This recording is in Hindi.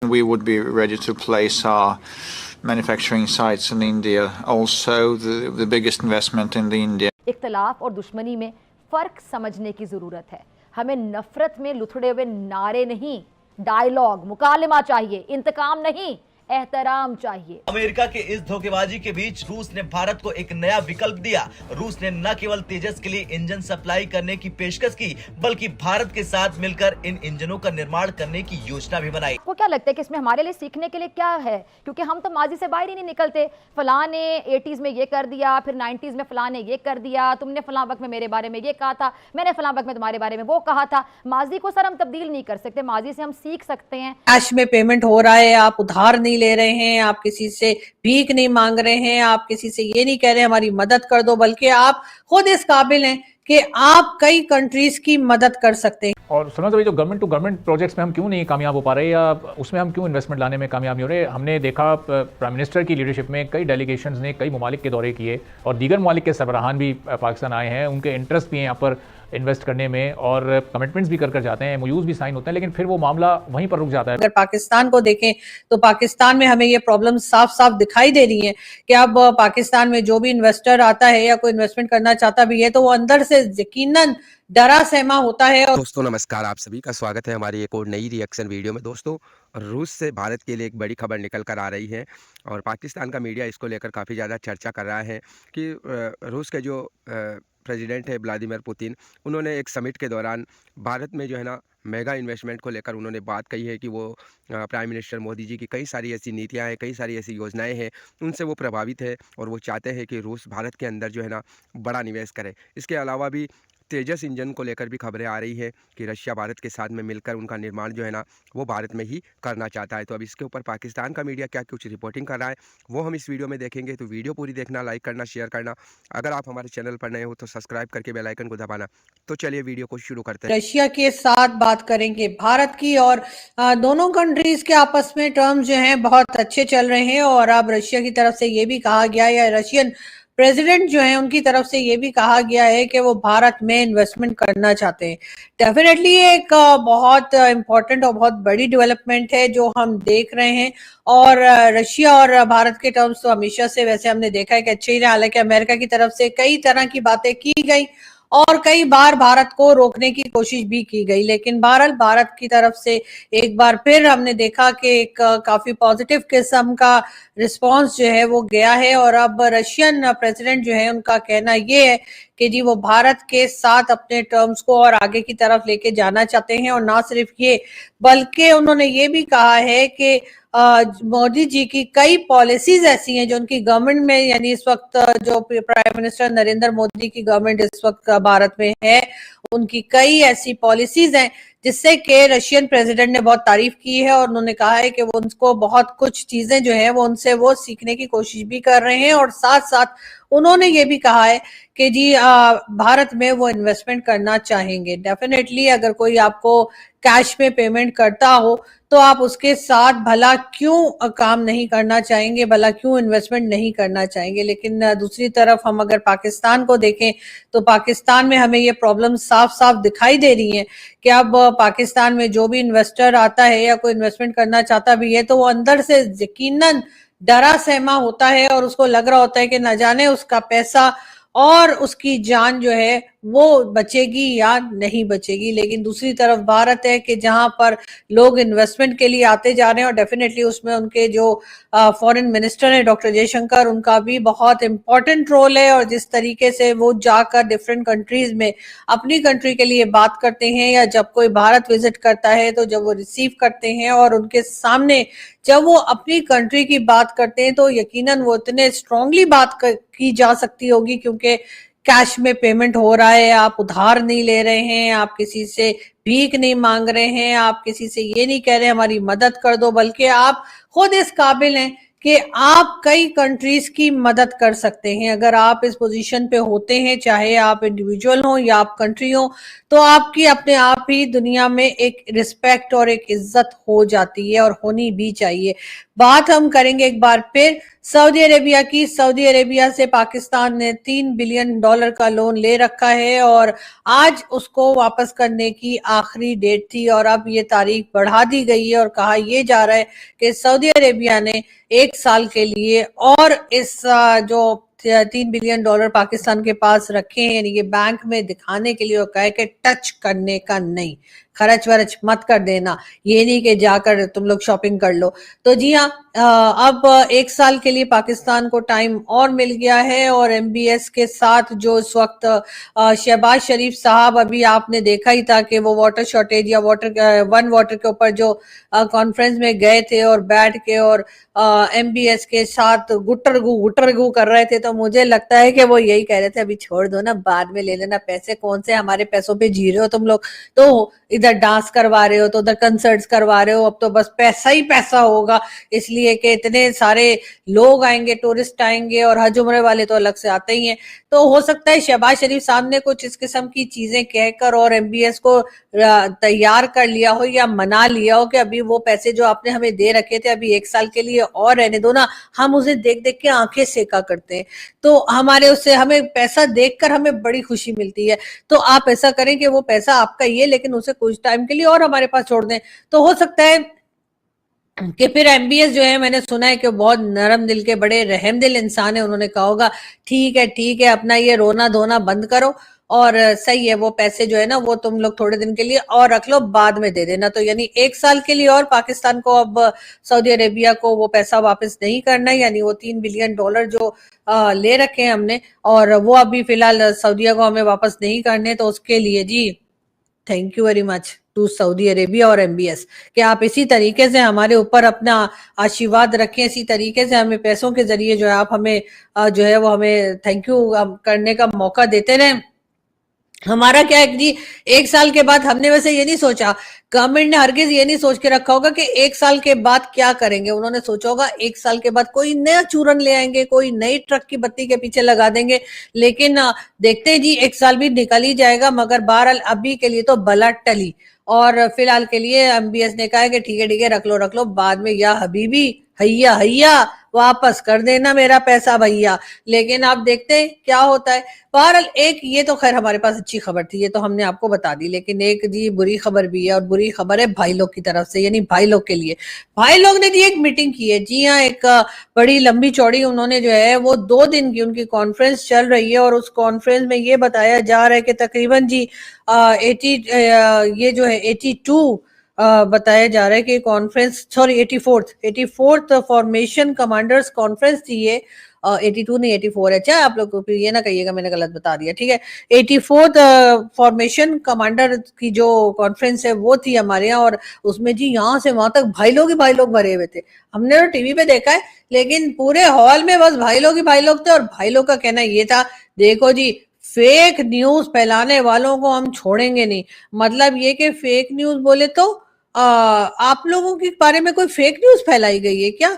We would be ready to place our manufacturing sites in India. Also, the biggest investment in the India. इख्तलाफ और दुश्मनी में फ़र्क समझने की ज़रूरत है। हमें नफ़रत में लुथड़े हुए नारे नहीं, डायलॉग, मुकालमा चाहिए, इंतकाम नहीं, एहतराम चाहिए। अमेरिका के इस धोखेबाजी के बीच रूस ने भारत को एक नया विकल्प दिया। रूस ने न केवल तेजस के लिए इंजन सप्लाई करने की पेशकश की, बल्कि भारत के साथ मिलकर इन इंजनों का निर्माण करने की योजना भी बनाई। आपको क्या लगता है कि इसमें हमारे लिए सीखने के लिए क्या है? क्योंकि हम तो माजी से बाहर ही नहीं निकलते। फलां ने 80s में ये कर दिया, फिर 90s में फलां ने ये कर दिया, तुमने फलां वक्त में मेरे बारे में ये कहा था, मैंने फलां वक्त में तुम्हारे बारे में वो कहा था। माजी को सर हम तब्दील नहीं कर सकते, माजी से हम सीख सकते हैं। कैश में पेमेंट हो रहा है, आप उधार नहीं ले रहे हैं, आप किसी से भीख नहीं मांग रहे हैं, आप किसी से ये नहीं कह रहे हमारी मदद कर दो, बल्कि आप खुद इस काबिल हैं कि आप कई कंट्रीज की मदद कर सकते हैं। और सुनो तो जो गवर्नमेंट टू गवर्नमेंट प्रोजेक्ट्स में हम क्यों नहीं कामयाब हो पा रहे, या उसमें हम क्यों इन्वेस्टमेंट लाने में कामयाब नहीं हो रहे? हमने देखा प्राइम मिनिस्टर की लीडरशिप में कई डेलीगेशंस ने कई ममालिक के दौरे किए और दीगर ममालिक के सरबराहान भी पाकिस्तान आए हैं, उनके इंटरेस्ट भी हैं यहाँ पर इन्वेस्ट करने में और कमिटमेंट्स भी कर जाते हैं, MOUs भी साइन होते हैं, लेकिन फिर वो मामला वहीं पर रुक जाता है। अगर पाकिस्तान को देखें तो पाकिस्तान में हमें ये प्रॉब्लम साफ साफ दिखाई दे रही है कि अब पाकिस्तान में जो भी इन्वेस्टर आता है या कोई इन्वेस्टमेंट करना चाहता भी है तो वो अंदर से यकीनन डरा सहमा होता है। और दोस्तों नमस्कार, आप सभी का स्वागत है हमारी एक और नई रिएक्शन वीडियो में। दोस्तों रूस से भारत के लिए एक बड़ी खबर निकल कर आ रही है और पाकिस्तान का मीडिया इसको लेकर काफ़ी ज़्यादा चर्चा कर रहा है कि रूस के जो प्रेसिडेंट है व्लादिमीर पुतिन, उन्होंने एक समिट के दौरान भारत में जो है ना मेगा इन्वेस्टमेंट को लेकर उन्होंने बात कही है कि वो प्राइम मिनिस्टर मोदी जी की कई सारी ऐसी नीतियां हैं, कई सारी ऐसी योजनाएं हैं, उनसे वो प्रभावित है और वो चाहते हैं कि रूस भारत के अंदर जो है ना बड़ा निवेश करे। इसके अलावा भी तेजस इंजन को लेकर भी खबरें आ रही है कि रशिया भारत के साथ में मिलकर उनका निर्माण जो है ना वो भारत में ही करना चाहता है। तो अब इसके ऊपर पाकिस्तान का मीडिया क्या कुछ रिपोर्टिंग कर रहा है वो हम इस वीडियो में देखेंगे। तो वीडियो पूरी देखना, लाइक करना, शेयर करना। अगर आप हमारे चैनल पर नए हो तो सब्सक्राइब करके बेल आइकन को दबाना। तो चलिए वीडियो को शुरू करते हैं। रशिया के साथ बात करेंगे भारत की, और दोनों कंट्रीज के आपस में टर्म्स जो हैं बहुत अच्छे चल रहे हैं और अब रशिया की तरफ से ये भी कहा गया, या रशियन प्रेसिडेंट जो है उनकी तरफ से ये भी कहा गया है कि वो भारत में इन्वेस्टमेंट करना चाहते हैं। डेफिनेटली एक बहुत इम्पोर्टेंट और बहुत बड़ी डेवलपमेंट है जो हम देख रहे हैं। और रशिया और भारत के टर्म्स तो हमेशा से वैसे हमने देखा है कि अच्छे ही रहे। हालांकि अमेरिका की तरफ से कई तरह की बातें की गई और कई बार भारत को रोकने की कोशिश भी की गई, लेकिन भारत की तरफ से एक बार फिर हमने देखा कि एक काफी पॉजिटिव किस्म का रिस्पांस जो है वो गया है। और अब रशियन प्रेसिडेंट जो है उनका कहना ये है कि जी वो भारत के साथ अपने टर्म्स को और आगे की तरफ लेके जाना चाहते हैं। और ना सिर्फ ये, बल्कि उन्होंने ये भी कहा है कि मोदी जी की कई पॉलिसीज ऐसी हैं जो उनकी गवर्नमेंट में, यानी इस वक्त जो प्राइम मिनिस्टर नरेंद्र मोदी की गवर्नमेंट इस वक्त भारत में है, उनकी कई ऐसी पॉलिसीज हैं जिससे कि रशियन प्रेसिडेंट ने बहुत तारीफ की है। और उन्होंने कहा है कि वो उनको बहुत कुछ चीजें जो है वो उनसे वो सीखने की कोशिश भी कर रहे हैं। और साथ साथ उन्होंने ये भी कहा है कि जी भारत में वो इन्वेस्टमेंट करना चाहेंगे। डेफिनेटली अगर कोई आपको कैश में पेमेंट करता हो तो आप उसके साथ भला क्यों काम नहीं करना चाहेंगे, भला क्यों इन्वेस्टमेंट नहीं करना चाहेंगे। लेकिन दूसरी तरफ हम अगर पाकिस्तान को देखें तो पाकिस्तान में हमें ये प्रॉब्लम साफ साफ दिखाई दे रही है कि अब पाकिस्तान में जो भी इन्वेस्टर आता है या कोई इन्वेस्टमेंट करना चाहता भी है तो वो अंदर से यकीनन डरा सहमा होता है और उसको लग रहा होता है कि न जाने उसका पैसा और उसकी जान जो है वो बचेगी या नहीं बचेगी। लेकिन दूसरी तरफ भारत है कि जहां पर लोग इन्वेस्टमेंट के लिए आते जा रहे हैं और डेफिनेटली उसमें उनके जो फॉरेन मिनिस्टर है डॉक्टर जयशंकर, उनका भी बहुत इंपॉर्टेंट रोल है। और जिस तरीके से वो जाकर डिफरेंट कंट्रीज में अपनी कंट्री के लिए बात करते हैं, या जब कोई भारत विजिट करता है तो जब वो रिसीव करते हैं और उनके सामने जब वो अपनी कंट्री की बात करते हैं तो यकीनन वो इतने स्ट्रांगली बात की जा सकती होगी क्योंकि कैश में पेमेंट हो रहा है, आप उधार नहीं ले रहे हैं, आप किसी से भीख नहीं मांग रहे हैं, आप किसी से ये नहीं कह रहे हमारी मदद कर दो, बल्कि आप खुद इस काबिल हैं कि आप कई कंट्रीज की मदद कर सकते हैं। अगर आप इस पोजीशन पे होते हैं, चाहे आप इंडिविजुअल हो या आप कंट्री हो, तो आपकी अपने आप ही दुनिया में एक रिस्पेक्ट और एक इज्जत हो जाती है और होनी भी चाहिए। बात हम करेंगे एक बार फिर सऊदी अरेबिया की। सऊदी अरेबिया से पाकिस्तान ने $3 बिलियन का लोन ले रखा है और आज उसको वापस करने की आखिरी डेट थी और अब ये तारीख बढ़ा दी गई है और कहा यह जा रहा है कि सऊदी अरेबिया ने 1 साल के लिए और इस जो $3 बिलियन पाकिस्तान के पास रखे हैं, यानी ये बैंक में दिखाने के लिए और कहे कि टच करने का नहीं, खर्च वर्च मत कर देना, ये नहीं कि जाकर तुम लोग शॉपिंग कर लो। तो जी हाँ, अब 1 साल के लिए पाकिस्तान को टाइम और मिल गया है और MBS के साथ जो इस वक्त शहबाज शरीफ साहब, अभी आपने देखा ही था कि वो वाटर शॉर्टेज या वाटर के ऊपर जो कॉन्फ्रेंस में गए थे और बैठ के और MBS के साथ गुटरगू कर रहे थे। तो मुझे लगता है कि वो यही कह रहे थे अभी छोड़ दो ना, बाद में ले लेना पैसे, कौन से हमारे पैसों पे जी रहे हो तुम लोग, तो इधर डांस करवा रहे हो तो उधर कंसर्ट्स करवा रहे हो, अब तो बस पैसा ही पैसा होगा, इसलिए कि इतने सारे लोग आएंगे, टूरिस्ट आएंगे और हज उम्रे वाले तो अलग से आते ही हैं। तो हो सकता है शहबाज शरीफ साहब ने कुछ इस किस्म की चीजें कहकर और MBS को तैयार कर लिया हो या मना लिया हो कि अभी वो पैसे जो आपने हमें दे रखे थे अभी 1 साल के लिए और रहने दो ना, हम उसे देख देख के आंखें सेका करते हैं, तो हमारे उससे हमें पैसा देखकर हमें बड़ी खुशी मिलती है। तो आप ऐसा करें कि वो पैसा आपका ही है लेकिन उसे कुछ टाइम के लिए और हमारे पास छोड़ दें। तो हो सकता है कि फिर MBS जो है, मैंने सुना है कि बहुत नरम दिल के बड़े रहम दिल इंसान है, उन्होंने कहा होगा ठीक है अपना ये रोना धोना बंद करो और सही है, वो पैसे जो है ना वो तुम लोग थोड़े दिन के लिए और रख लो, बाद में दे देना। तो यानी 1 साल के लिए और पाकिस्तान को अब सऊदी अरेबिया को वो पैसा वापस नहीं करना है, यानी वो $3 बिलियन जो ले रखे हैं हमने और वो अभी फिलहाल सऊदीया को हमें वापस नहीं करने। तो उसके लिए जी thank you very much to Saudi Arabia और MBS कि आप इसी तरीके से हमारे ऊपर अपना आशीर्वाद रखें, इसी तरीके से हमें पैसों के जरिए जो है आप हमें जो है वो हमें थैंक यू करने का मौका देते रहें। हमारा क्या है जी, 1 साल के बाद हमने वैसे ये नहीं सोचा, गवर्नमेंट ने हरगिज ये नहीं सोच के रखा होगा कि 1 साल के बाद क्या करेंगे। उन्होंने सोचा होगा 1 साल के बाद कोई नया चूरन ले आएंगे, कोई नई ट्रक की बत्ती के पीछे लगा देंगे। लेकिन देखते हैं जी, 1 साल भी निकल ही जाएगा, मगर बहरहाल अभी के लिए तो बला टली और फिलहाल के लिए MBS ने कहा है कि ठीक है रख लो, बाद में या हबीबी हैया वापस कर देना मेरा पैसा भैया। लेकिन आप देखते हैं क्या होता है। बहरहाल एक ये तो खैर हमारे पास अच्छी खबर थी, ये तो हमने आपको बता दी, लेकिन एक जी बुरी खबर भी है और बुरी खबर है भाई लोग की तरफ से, यानी भाई लोग के लिए। भाई लोग ने जी एक मीटिंग की है, जी हाँ, एक बड़ी लंबी चौड़ी उन्होंने जो है वो 2 दिन की उनकी कॉन्फ्रेंस चल रही है और उस कॉन्फ्रेंस में ये बताया जा रहा है कि तकरीबन जी 82 बताया जा रहा है कि conference 84th formation commanders conference थी ये, 82 नहीं 84 है। अच्छा, आप लोग को फिर ये ना कहिएगा मैंने गलत बता दिया, ठीक है। 84th फॉर्मेशन कमांडर की जो कॉन्फ्रेंस है वो थी हमारे यहाँ और उसमें जी यहाँ से वहां तक भाई लोग भरे हुए थे। हमने तो टीवी पे देखा है लेकिन पूरे हॉल में बस भाई लोग थे और भाई लोग का कहना ये था, देखो जी फेक न्यूज फैलाने वालों को हम छोड़ेंगे नहीं। मतलब ये कि फेक न्यूज बोले तो आप लोगों के बारे में कोई फेक न्यूज फैलाई गई है क्या?